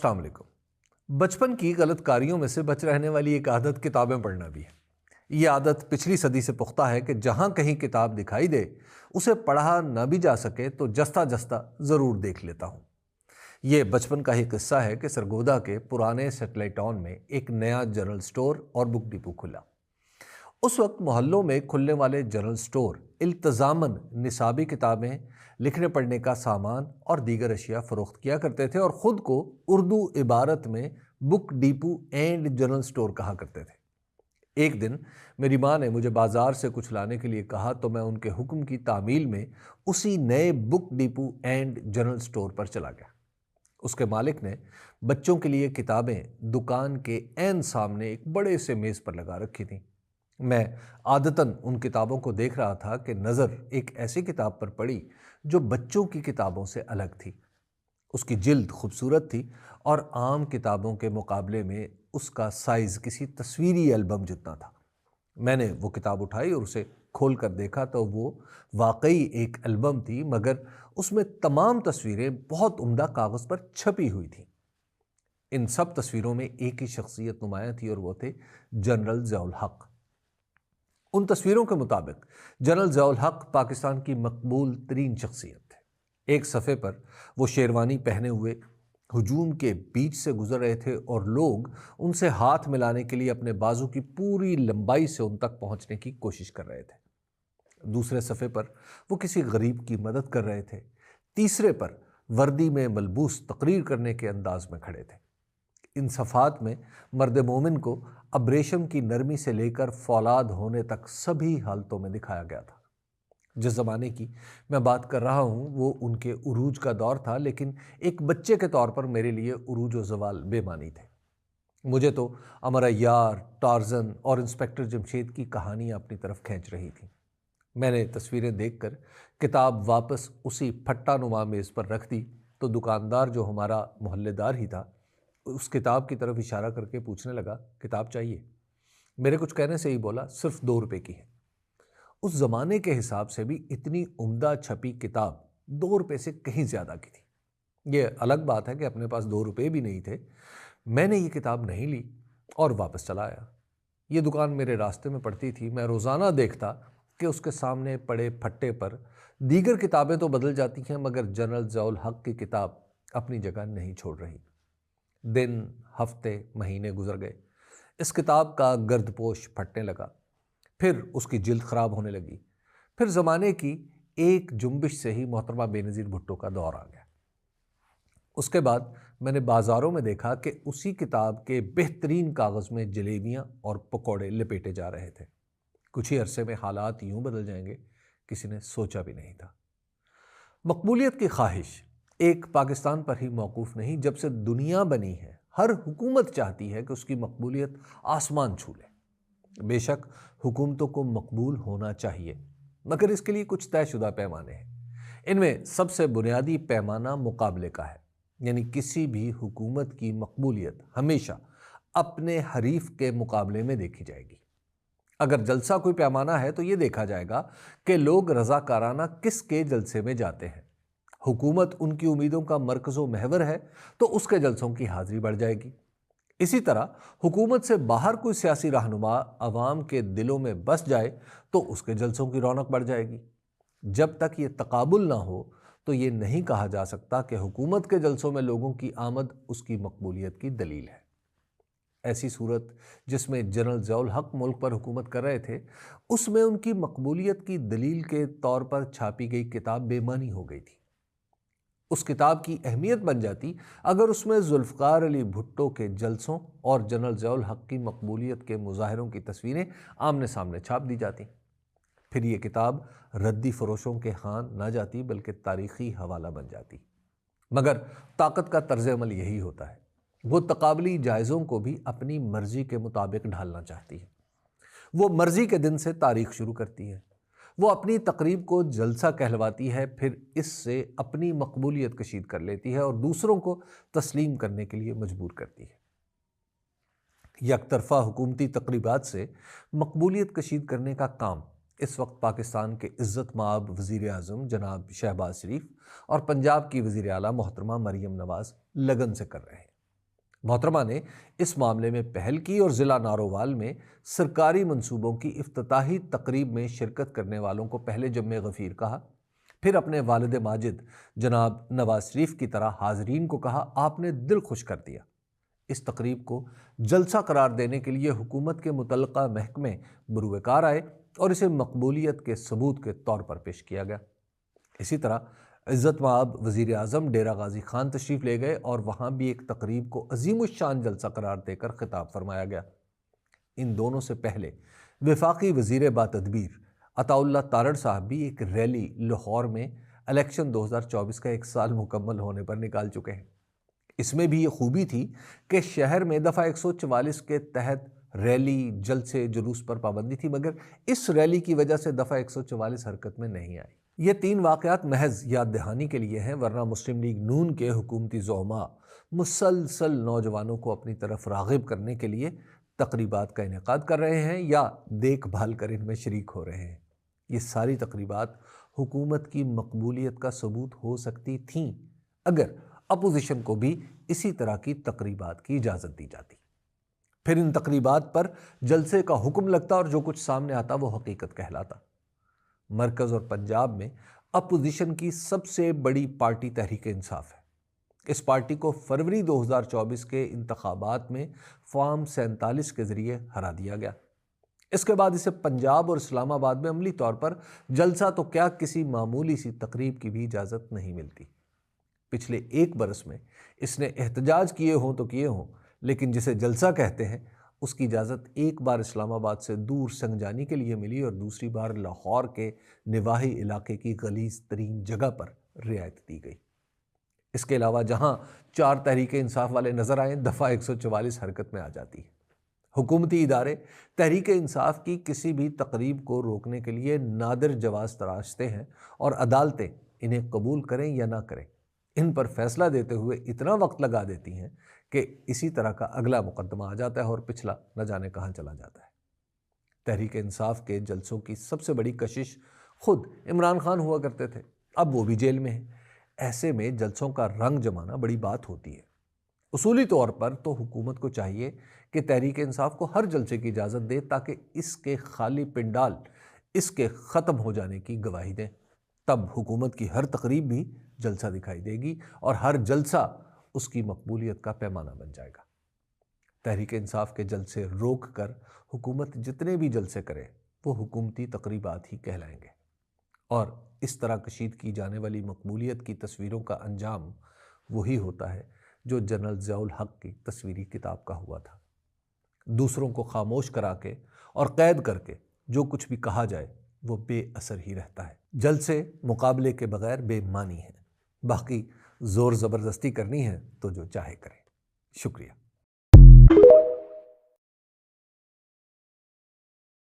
अस्सलाम वालेकुम। बचपन की गलत कारियों में से बच रहने वाली एक आदत किताबें पढ़ना भी है। ये आदत पिछली सदी से पुख्ता है कि जहां कहीं किताब दिखाई दे, उसे पढ़ा न भी जा सके तो जस्ता जस्ता ज़रूर देख लेता हूँ। ये बचपन का ही किस्सा है कि सरगोदा के पुराने सेटेलाइट टाउन में एक नया जनरल स्टोर और बुक डिपो खुला। उस वक्त मोहल्लों में खुलने वाले जनरल स्टोर इल्तजामन निसाबी किताबें, लिखने पढ़ने का सामान और दीगर अशिया फरोख्त किया करते थे और ख़ुद को उर्दू इबारत में book depot and general store कहा करते थे। एक दिन मेरी माँ ने मुझे बाज़ार से कुछ लाने के लिए कहा तो मैं उनके हुक्म की तामील में उसी नए book depot and general store पर चला गया। उसके मालिक ने बच्चों के लिए किताबें दुकान के ऐन सामने एक बड़े से मेज़ पर लगा रखी थीं। मैं आदतन उन किताबों को देख रहा था कि नज़र एक ऐसी किताब पर पड़ी जो बच्चों की किताबों से अलग थी। उसकी जिल्द खूबसूरत थी और आम किताबों के मुकाबले में उसका साइज़ किसी तस्वीरी एल्बम जितना था। मैंने वो किताब उठाई और उसे खोल कर देखा तो वो वाकई एक एल्बम थी, मगर उसमें तमाम तस्वीरें बहुत उम्दा कागज़ पर छपी हुई थीं। इन सब तस्वीरों में एक ही शख्सियत नुमायां थी और वो थे जनरल ज़ियाउल हक। उन तस्वीरों के मुताबिक जनरल ज़ियाउल हक पाकिस्तान की मकबूल तरीन शख्सियत थे। एक सफ़े पर वो शेरवानी पहने हुए हुजूम के बीच से गुजर रहे थे और लोग उनसे हाथ मिलाने के लिए अपने बाजू की पूरी लंबाई से उन तक पहुंचने की कोशिश कर रहे थे। दूसरे सफ़े पर वो किसी गरीब की मदद कर रहे थे। तीसरे पर वर्दी में मलबूस तकरीर करने के अंदाज में खड़े थे। इन सफ़ात में मर्द मोमिन को अब रेशम की नरमी से लेकर फौलाद होने तक सभी हालतों में दिखाया गया था। जिस ज़माने की मैं बात कर रहा हूँ वो उनके उरूज का दौर था, लेकिन एक बच्चे के तौर पर मेरे लिए उरूज व ज़वाल बेमानी थे। मुझे तो अमर अय्यार, टार्जन और इंस्पेक्टर जमशेद की कहानियाँ अपनी तरफ खींच रही थीं। मैंने तस्वीरें देखकर किताब वापस उसी फट्टा नुमा मेज़ पर रख दी तो दुकानदार, जो हमारा मोहल्लेदार ही था, उस किताब की तरफ इशारा करके पूछने लगा, किताब चाहिए? मेरे कुछ कहने से ही बोला, सिर्फ 2 रुपए की है। उस ज़माने के हिसाब से भी इतनी उम्दा छपी किताब 2 रुपए से कहीं ज़्यादा की थी। ये अलग बात है कि अपने पास 2 रुपए भी नहीं थे। मैंने ये किताब नहीं ली और वापस चला आया। ये दुकान मेरे रास्ते में पड़ती थी। मैं रोज़ाना देखता कि उसके सामने पड़े फट्टे पर दीगर किताबें तो बदल जाती हैं, मगर जनरल ज़ियाउल हक की किताब अपनी जगह नहीं छोड़ रही। दिन, हफ्ते, महीने गुजर गए। इस किताब का गर्दपोश फटने लगा, फिर उसकी जिल्द खराब होने लगी। फिर ज़माने की एक जुम्बिश से ही मोहतरमा बेनज़ीर भुट्टो का दौर आ गया। उसके बाद मैंने बाज़ारों में देखा कि उसी किताब के बेहतरीन कागज़ में जलेबियाँ और पकौड़े लपेटे जा रहे थे। कुछ ही अरसे में हालात यूँ बदल जाएंगे, किसी ने सोचा भी नहीं था। मकबूलियत की ख्वाहिश एक पाकिस्तान पर ही मौकूफ़ नहीं, जब से दुनिया बनी है हर हुकूमत चाहती है कि उसकी मकबूलियत आसमान छू ले। बेशक हुकूमतों को मकबूल होना चाहिए, मगर इसके लिए कुछ तयशुदा पैमाने हैं। इनमें सबसे बुनियादी पैमाना मुकाबले का है, यानी किसी भी हुकूमत की मकबूलियत हमेशा अपने हरीफ के मुकाबले में देखी जाएगी। अगर जलसा कोई पैमाना है तो ये देखा जाएगा कि लोग रज़ाकाराना किसके जलसे में जाते हैं। हुकूमत उनकी उम्मीदों का मरकज़ो महवर है तो उसके जलसों की हाजिरी बढ़ जाएगी। इसी तरह हुकूमत से बाहर कोई सियासी रहनुमा अवाम के दिलों में बस जाए तो उसके जलसों की रौनक बढ़ जाएगी। जब तक ये तकाबुल ना हो तो ये नहीं कहा जा सकता कि हुकूमत के जलसों में लोगों की आमद उसकी मकबूलियत की दलील है। ऐसी सूरत जिसमें जनरल ज़ियाउल हक मुल्क पर हुकूमत कर रहे थे, उसमें उनकी मकबूलियत की दलील के तौर पर छापी गई किताब बेमानी हो गई थी। उस किताब की अहमियत बन जाती अगर उसमें जुल्फ़कार अली भुट्टो के जलसों और जनरल ज़ियाउल हक की मकबूलियत के मुजाहिरों की तस्वीरें आमने सामने छाप दी जाती। फिर ये किताब रद्दी फरोशों के हाथ न जाती बल्कि तारीख़ी हवाला बन जाती। मगर ताकत का तर्ज अमल यही होता है, वो तकाबली जायज़ों को भी अपनी मर्ज़ी के मुताबिक ढालना चाहती है। वो मर्ज़ी के दिन से तारीख़ शुरू करती है। वो अपनी तकरीब को जलसा कहलवाती है, फिर इससे अपनी मकबूलियत कशीद कर लेती है और दूसरों को तस्लीम करने के लिए मजबूर करती है। यकतरफा हुकूमती तकरीबात से मकबूलियत कशीद करने का काम इस वक्त पाकिस्तान के इज़्ज़त माब वज़ीर आज़म जनाब शहबाज शरीफ और पंजाब की वज़ीर आला मोहतरमा मरीम नवाज़ लगन से कर रहे हैं। मोहतरमा ने इस मामले में पहल की और ज़िला नारोवाल में सरकारी मंसूबों की इफ्तिताही तकरीब में शिरकत करने वालों को पहले जम्मे गफ़ीर कहा, फिर अपने वालिद माजिद जनाब नवाज शरीफ की तरह हाजरीन को कहा, आपने दिल खुश कर दिया। इस तकरीब को जलसा करार देने के लिए हुकूमत के मुतल्लका महकमे बरूएकार आए और इसे मकबूलियत के सबूत के तौर पर पेश किया गया। इसी तरह इज़्ज़त माब वज़ीर आज़म डेरा गाजी खान तशरीफ़ ले गए और वहाँ भी एक तकरीब को अज़ीमुश्शान जलसा करार देकर खिताब फरमाया गया। इन दोनों से पहले वफाकी वज़ीर बातदबीर अताउल्लाह तारड़ साहब भी एक रैली लाहौर में इलेक्शन 2024 का 1 साल मुकम्मल होने पर निकाल चुके हैं। इसमें भी ये खूबी थी कि शहर में दफ़ा 144 के तहत रैली, जलसे, जुलूस पर पाबंदी थी, मगर इस रैली की वजह से दफ़ा 144 हरकत में नहीं आई। ये 3 वाक़यात महज याद दहानी के लिए हैं, वरना मुस्लिम लीग नून के हुकूमती ज़ोमा मुसलसल नौजवानों को अपनी तरफ राग़िब करने के लिए तकरीबात का इनेकाद कर रहे हैं या देखभाल कर इनमें शरीक हो रहे हैं। ये सारी तकरीबात हुकूमत की मकबूलियत का सबूत हो सकती थीं अगर अपोजिशन को भी इसी तरह की तकरीबात की इजाज़त दी जाती। फिर इन तकरीबात पर जलसे का हुक्म लगता और जो कुछ सामने आता वो हकीकत कहलाता। मरकज़ और पंजाब में अपोजिशन की सबसे बड़ी पार्टी तहरीक इंसाफ है। इस पार्टी को फरवरी 2024 के इंतखाबात में फॉर्म 47 के ज़रिए हरा दिया गया। इसके बाद इसे पंजाब और इस्लामाबाद में अमली तौर पर जलसा तो क्या किसी मामूली सी तकरीब की भी इजाज़त नहीं मिलती। पिछले 1 बरस में इसने एहतजाज किए हों तो किए हों, लेकिन जिसे जलसा कहते हैं उसकी इजाज़त एक बार इस्लामाबाद से दूर संगजानी के लिए मिली और दूसरी बार लाहौर के निवाही इलाके की गलीज़ तरीन जगह पर रियायत दी गई। इसके अलावा जहां 4 तहरीक इंसाफ वाले नज़र आए, दफ़ा 144 हरकत में आ जाती है। हुकूमती इदारे तहरीक इंसाफ की किसी भी तकरीब को रोकने के लिए नादिर जवाज़ तराशते हैं और अदालतें इन्हें कबूल करें या ना करें, इन पर फैसला देते हुए इतना वक्त लगा देती हैं कि इसी तरह का अगला मुकदमा आ जाता है और पिछला न जाने कहाँ चला जाता है। तहरीक इंसाफ के जलसों की सबसे बड़ी कशिश खुद इमरान खान हुआ करते थे, अब वो भी जेल में हैं। ऐसे में जलसों का रंग जमाना बड़ी बात होती है। उसूली तौर पर तो हुकूमत को चाहिए कि तहरीक इंसाफ को हर जलसे की इजाज़त दे ताकि इसके खाली पिंडाल इसके ख़त्म हो जाने की गवाही दें। तब हुकूमत की हर तकरीब भी जलसा दिखाई देगी और हर जलसा उसकी मकबूलियत का पैमाना बन जाएगा। तहरीक इंसाफ के जलसे रोक कर हुकूमत जितने भी जलसे करे वो हुकूमती तकरीबात ही कहलाएंगे और इस तरह कशीद की जाने वाली मकबूलियत की तस्वीरों का अंजाम वही होता है जो जनरल ज़ियाउल हक की तस्वीरी किताब का हुआ था। दूसरों को खामोश करा के और कैद करके जो कुछ भी कहा जाए वो बेअसर ही रहता है। जलसे मुकाबले के बगैर बेमानी है, बाकी ज़ोर ज़बरदस्ती करनी है तो जो चाहे करे। शुक्रिया।